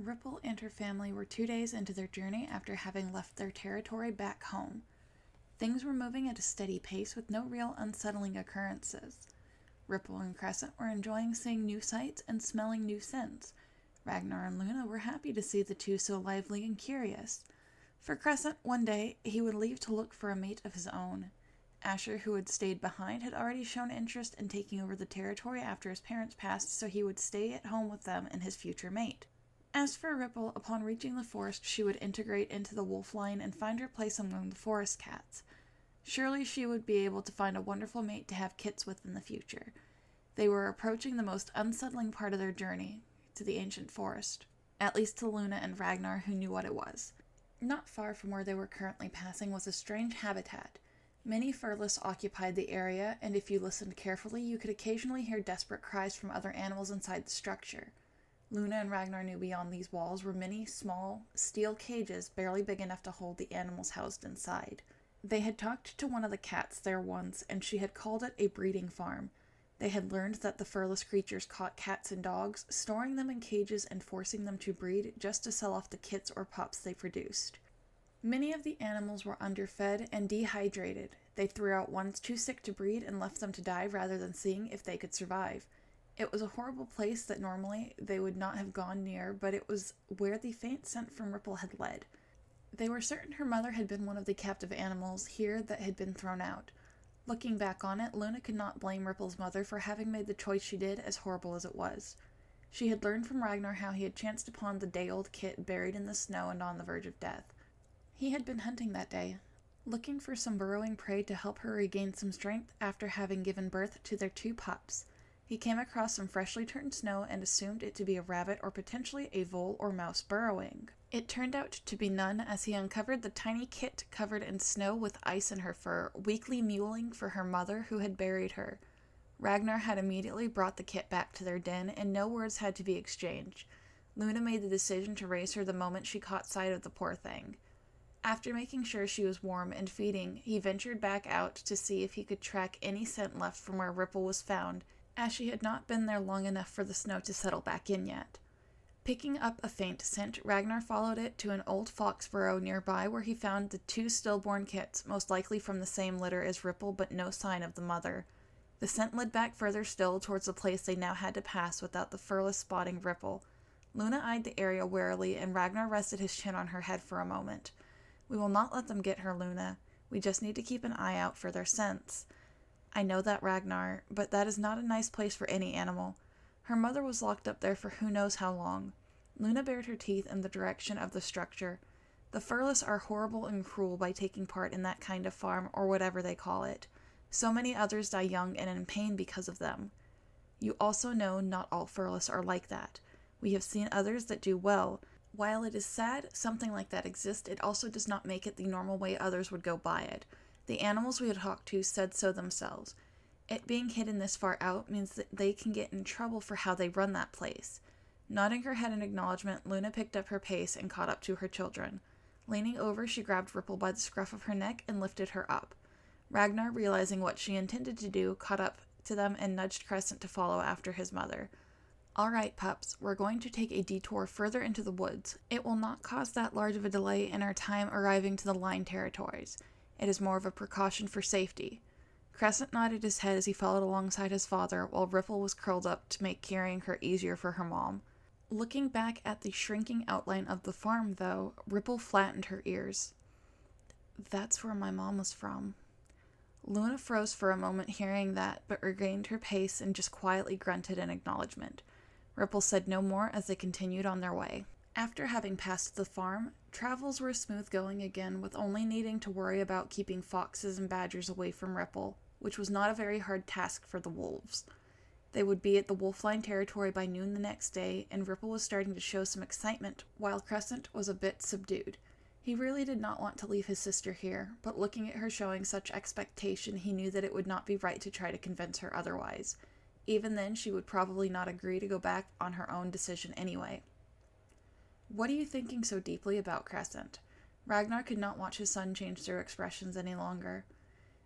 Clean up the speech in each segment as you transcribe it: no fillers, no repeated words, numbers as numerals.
Ripple and her family were 2 days into their journey after having left their territory back home. Things were moving at a steady pace with no real unsettling occurrences. Ripple and Crescent were enjoying seeing new sights and smelling new scents. Ragnar and Luna were happy to see the two so lively and curious. For Crescent, one day, he would leave to look for a mate of his own. Asher, who had stayed behind, had already shown interest in taking over the territory after his parents passed, so he would stay at home with them and his future mate. As for Ripple, upon reaching the forest, she would integrate into the wolf line and find her place among the forest cats. Surely she would be able to find a wonderful mate to have kits with in the future. They were approaching the most unsettling part of their journey, to the ancient forest. At least to Luna and Ragnar, who knew what it was. Not far from where they were currently passing was a strange habitat. Many furless occupied the area, and if you listened carefully, you could occasionally hear desperate cries from other animals inside the structure. Luna and Ragnar knew beyond these walls were many small, steel cages barely big enough to hold the animals housed inside. They had talked to one of the cats there once, and she had called it a breeding farm. They had learned that the furless creatures caught cats and dogs, storing them in cages and forcing them to breed just to sell off the kits or pups they produced. Many of the animals were underfed and dehydrated. They threw out ones too sick to breed and left them to die rather than seeing if they could survive. It was a horrible place that normally they would not have gone near, but it was where the faint scent from Ripple had led. They were certain her mother had been one of the captive animals here that had been thrown out. Looking back on it, Luna could not blame Ripple's mother for having made the choice she did, as horrible as it was. She had learned from Ragnar how he had chanced upon the day-old kit buried in the snow and on the verge of death. He had been hunting that day, looking for some burrowing prey to help her regain some strength after having given birth to their 2 pups. He came across some freshly turned snow and assumed it to be a rabbit or potentially a vole or mouse burrowing. It turned out to be none, as he uncovered the tiny kit covered in snow with ice in her fur, weakly mewling for her mother who had buried her. Ragnar had immediately brought the kit back to their den, and no words had to be exchanged. Luna made the decision to raise her the moment she caught sight of the poor thing. After making sure she was warm and feeding, he ventured back out to see if he could track any scent left from where Ripple was found, as she had not been there long enough for the snow to settle back in yet. Picking up a faint scent, Ragnar followed it to an old fox burrow nearby where he found the 2 stillborn kits, most likely from the same litter as Ripple, but no sign of the mother. The scent led back further still towards the place they now had to pass without the furless spotting Ripple. Luna eyed the area warily, and Ragnar rested his chin on her head for a moment. "We will not let them get her, Luna. We just need to keep an eye out for their scents." "I know that, Ragnar, but that is not a nice place for any animal. Her mother was locked up there for who knows how long." Luna bared her teeth in the direction of the structure. "The furless are horrible and cruel by taking part in that kind of farm, or whatever they call it. So many others die young and in pain because of them. You also know not all furless are like that. We have seen others that do well. While it is sad something like that exists, it also does not make it the normal way others would go by it. The animals we had talked to said so themselves. It being hidden this far out means that they can get in trouble for how they run that place." Nodding her head in acknowledgement, Luna picked up her pace and caught up to her children. Leaning over, she grabbed Ripple by the scruff of her neck and lifted her up. Ragnar, realizing what she intended to do, caught up to them and nudged Crescent to follow after his mother. "All right, pups, we're going to take a detour further into the woods. It will not cause that large of a delay in our time arriving to the line territories. It is more of a precaution for safety." Crescent nodded his head as he followed alongside his father, while Ripple was curled up to make carrying her easier for her mom. Looking back at the shrinking outline of the farm, though, Ripple flattened her ears. "That's where my mom was from." Luna froze for a moment hearing that, but regained her pace and just quietly grunted in acknowledgement. Ripple said no more as they continued on their way. After having passed the farm, travels were smooth going again, with only needing to worry about keeping foxes and badgers away from Ripple, which was not a very hard task for the wolves. They would be at the Wolfline territory by noon the next day, and Ripple was starting to show some excitement, while Crescent was a bit subdued. He really did not want to leave his sister here, but looking at her showing such expectation, he knew that it would not be right to try to convince her otherwise. Even then, she would probably not agree to go back on her own decision anyway. "What are you thinking so deeply about, Crescent?" Ragnar could not watch his son change their expressions any longer.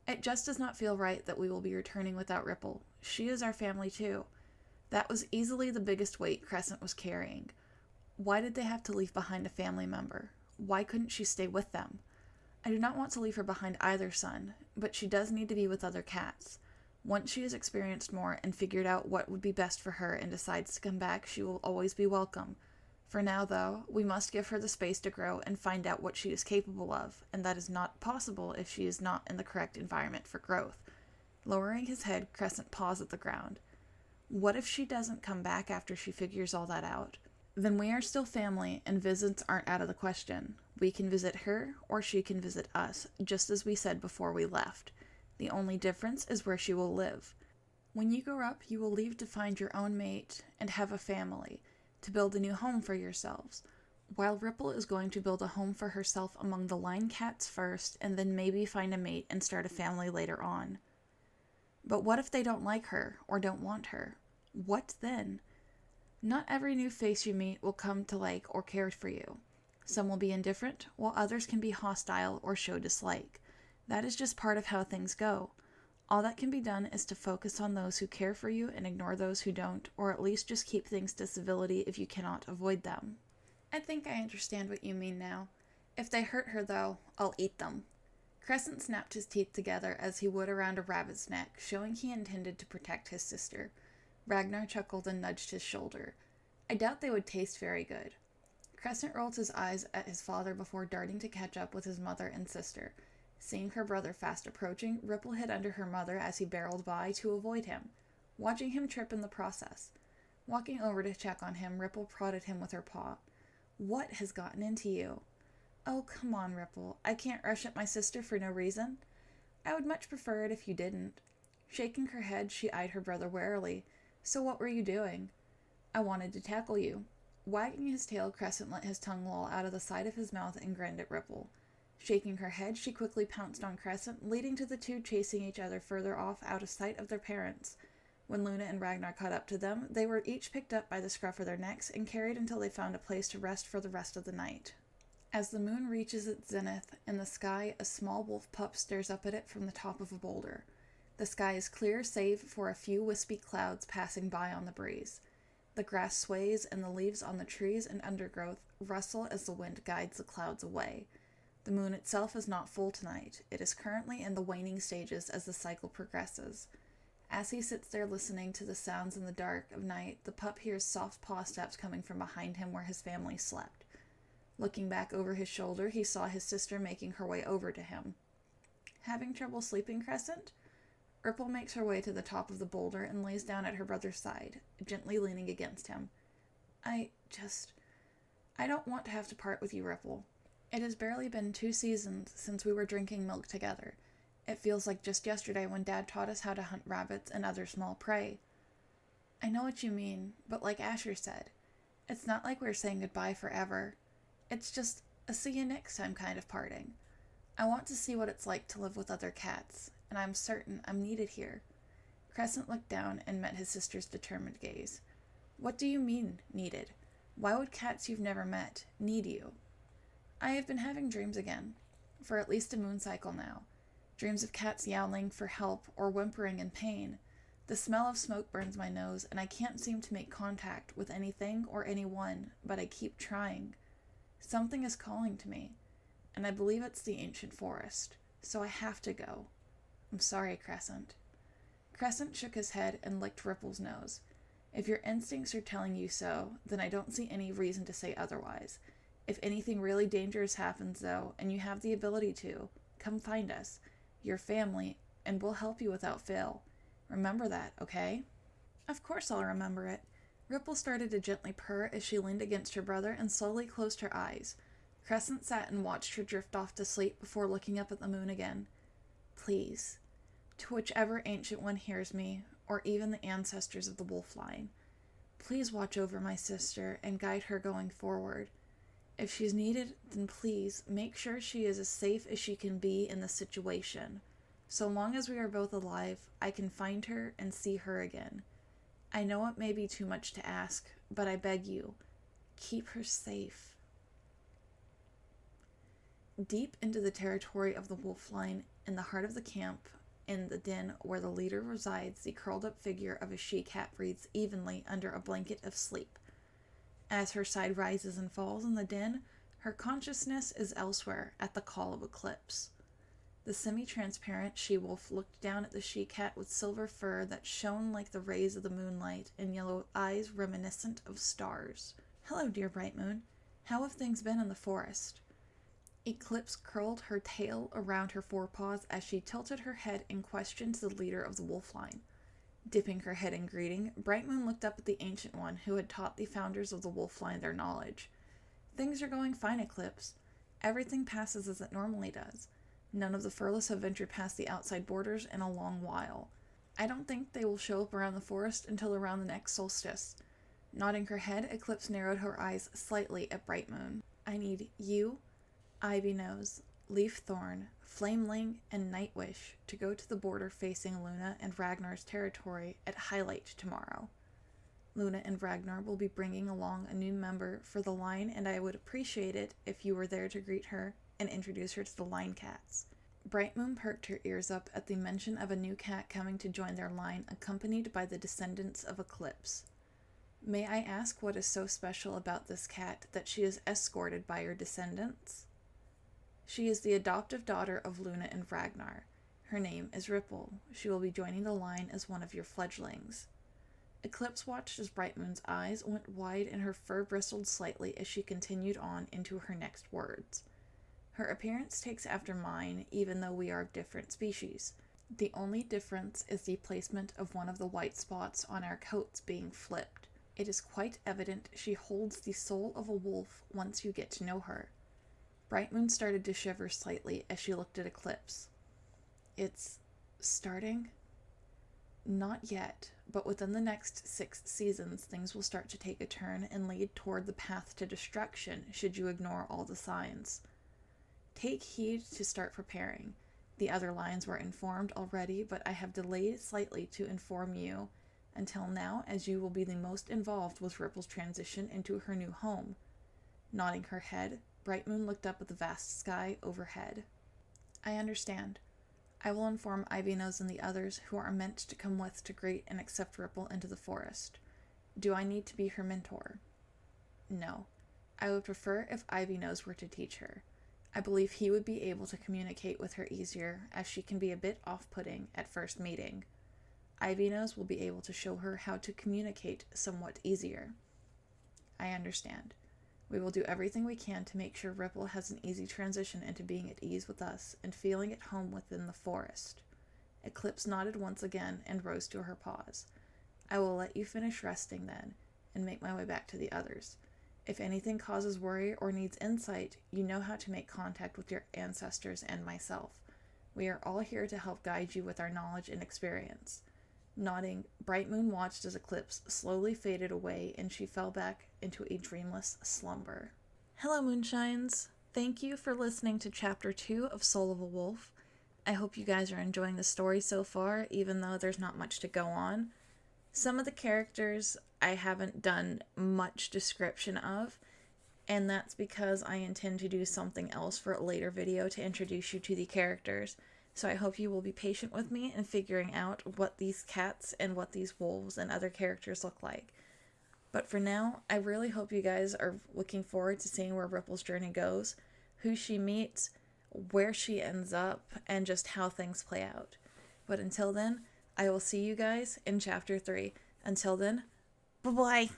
"It just does not feel right that we will be returning without Ripple. She is our family too." That was easily the biggest weight Crescent was carrying. Why did they have to leave behind a family member? Why couldn't she stay with them? I do not want to leave her behind either, son, but she does need to be with other cats. Once she has experienced more and figured out what would be best for her and decides to come back, she will always be welcome. For now, though, we must give her the space to grow and find out what she is capable of, and that is not possible if she is not in the correct environment for growth. Lowering his head, Crescent paws at the ground. What if she doesn't come back after she figures all that out? Then we are still family, and visits aren't out of the question. We can visit her, or she can visit us, just as we said before we left. The only difference is where she will live. When you grow up, you will leave to find your own mate and have a family, to build a new home for yourselves, while Ripple is going to build a home for herself among the line cats first, and then maybe find a mate and start a family later on. But what if they don't like her, or don't want her? What then? Not every new face you meet will come to like or care for you. Some will be indifferent, while others can be hostile or show dislike. That is just part of how things go. All that can be done is to focus on those who care for you and ignore those who don't, or at least just keep things to civility if you cannot avoid them. I think I understand what you mean now. If they hurt her, though, I'll eat them. Crescent snapped his teeth together as he would around a rabbit's neck, showing he intended to protect his sister. Ragnar chuckled and nudged his shoulder. I doubt they would taste very good. Crescent rolled his eyes at his father before darting to catch up with his mother and sister. Seeing her brother fast approaching, Ripple hid under her mother as he barreled by to avoid him, watching him trip in the process. Walking over to check on him, Ripple prodded him with her paw. What has gotten into you? Oh, come on, Ripple. I can't rush at my sister for no reason. I would much prefer it if you didn't. Shaking her head, she eyed her brother warily. So what were you doing? I wanted to tackle you. Wagging his tail, Crescent let his tongue loll out of the side of his mouth and grinned at Ripple. Shaking her head, she quickly pounced on Crescent, leading to the two chasing each other further off out of sight of their parents. When Luna and Ragnar caught up to them, they were each picked up by the scruff of their necks and carried until they found a place to rest for the rest of the night. As the moon reaches its zenith, in the sky a small wolf pup stares up at it from the top of a boulder. The sky is clear save for a few wispy clouds passing by on the breeze. The grass sways and the leaves on the trees and undergrowth rustle as the wind guides the clouds away. The moon itself is not full tonight. It is currently in the waning stages as the cycle progresses. As he sits there listening to the sounds in the dark of night, the pup hears soft paw steps coming from behind him where his family slept. Looking back over his shoulder, he saw his sister making her way over to him. Having trouble sleeping, Crescent? Ripple makes her way to the top of the boulder and lays down at her brother's side, gently leaning against him. I don't want to have to part with you, Ripple. It has barely been 2 seasons since we were drinking milk together. It feels like just yesterday when Dad taught us how to hunt rabbits and other small prey. I know what you mean, but like Asher said, it's not like we're saying goodbye forever. It's just a see you next time kind of parting. I want to see what it's like to live with other cats, and I'm certain I'm needed here. Crescent looked down and met his sister's determined gaze. What do you mean, needed? Why would cats you've never met need you? I have been having dreams again, for at least a moon cycle now. Dreams of cats yowling for help or whimpering in pain. The smell of smoke burns my nose, and I can't seem to make contact with anything or anyone, but I keep trying. Something is calling to me, and I believe it's the ancient forest, so I have to go. I'm sorry, Crescent. Crescent shook his head and licked Ripple's nose. If your instincts are telling you so, then I don't see any reason to say otherwise. If anything really dangerous happens, though, and you have the ability to, come find us, your family, and we'll help you without fail. Remember that, okay? Of course I'll remember it. Ripple started to gently purr as she leaned against her brother and slowly closed her eyes. Crescent sat and watched her drift off to sleep before looking up at the moon again. Please, to whichever ancient one hears me, or even the ancestors of the wolf line, please watch over my sister and guide her going forward. If she's needed, then please make sure she is as safe as she can be in the situation. So long as we are both alive, I can find her and see her again. I know it may be too much to ask, but I beg you, keep her safe. Deep into the territory of the wolf line, in the heart of the camp, in the den where the leader resides, the curled-up figure of a she-cat breathes evenly under a blanket of sleep. As her side rises and falls in the din, her consciousness is elsewhere at the call of Eclipse. The semi-transparent she-wolf looked down at the she-cat with silver fur that shone like the rays of the moonlight and yellow eyes reminiscent of stars. "Hello, dear Bright Moon. How have things been in the forest?" Eclipse curled her tail around her forepaws as she tilted her head in question to the leader of the wolf line. Dipping her head in greeting, Bright Moon looked up at the Ancient One who had taught the founders of the wolf line their knowledge. "Things are going fine, Eclipse. Everything passes as it normally does. None of the furless have ventured past the outside borders in a long while. I don't think they will show up around the forest until around the next solstice." Nodding her head, Eclipse narrowed her eyes slightly at Bright Moon. "I need you, Ivy Nose, Leaf Thorn, Flameling, and Nightwish to go to the border facing Luna and Ragnar's territory at Highlight tomorrow. Luna and Ragnar will be bringing along a new member for the line, and I would appreciate it if you were there to greet her and introduce her to the line cats." Bright Moon perked her ears up at the mention of a new cat coming to join their line, accompanied by the descendants of Eclipse. "May I ask what is so special about this cat that she is escorted by your descendants?" "She is the adoptive daughter of Luna and Ragnar. Her name is Ripple. She will be joining the line as one of your fledglings." Eclipse watched as Bright Moon's eyes went wide and her fur bristled slightly as she continued on into her next words. "Her appearance takes after mine, even though we are of different species. The only difference is the placement of one of the white spots on our coats being flipped. It is quite evident she holds the soul of a wolf once you get to know her." Bright Moon started to shiver slightly as she looked at Eclipse. "It's starting?" "Not yet, but within the next 6 seasons things will start to take a turn and lead toward the path to destruction should you ignore all the signs. Take heed to start preparing. The other lines were informed already, but I have delayed slightly to inform you until now, as you will be the most involved with Ripple's transition into her new home." Nodding her head, Bright Moon looked up at the vast sky overhead. "I understand. I will inform Ivy Nose and the others who are meant to come with to greet and accept Ripple into the forest. Do I need to be her mentor?" "No. I would prefer if Ivy Nose were to teach her. I believe he would be able to communicate with her easier, as she can be a bit off-putting at first meeting. Ivy Nose will be able to show her how to communicate somewhat easier." "I understand. We will do everything we can to make sure Ripple has an easy transition into being at ease with us and feeling at home within the forest." Eclipse nodded once again and rose to her paws. "I will let you finish resting then, and make my way back to the others. If anything causes worry or needs insight, you know how to make contact with your ancestors and myself. We are all here to help guide you with our knowledge and experience." Nodding, Bright Moon watched as Eclipse slowly faded away and she fell back into a dreamless slumber. Hello, Moonshines! Thank you for listening to Chapter 2 of Soul of a Wolf. I hope you guys are enjoying the story so far, even though there's not much to go on. Some of the characters I haven't done much description of, and that's because I intend to do something else for a later video to introduce you to the characters. So I hope you will be patient with me in figuring out what these cats and what these wolves and other characters look like. But for now, I really hope you guys are looking forward to seeing where Ripple's journey goes, who she meets, where she ends up, and just how things play out. But until then, I will see you guys in Chapter 3. Until then, bye-bye!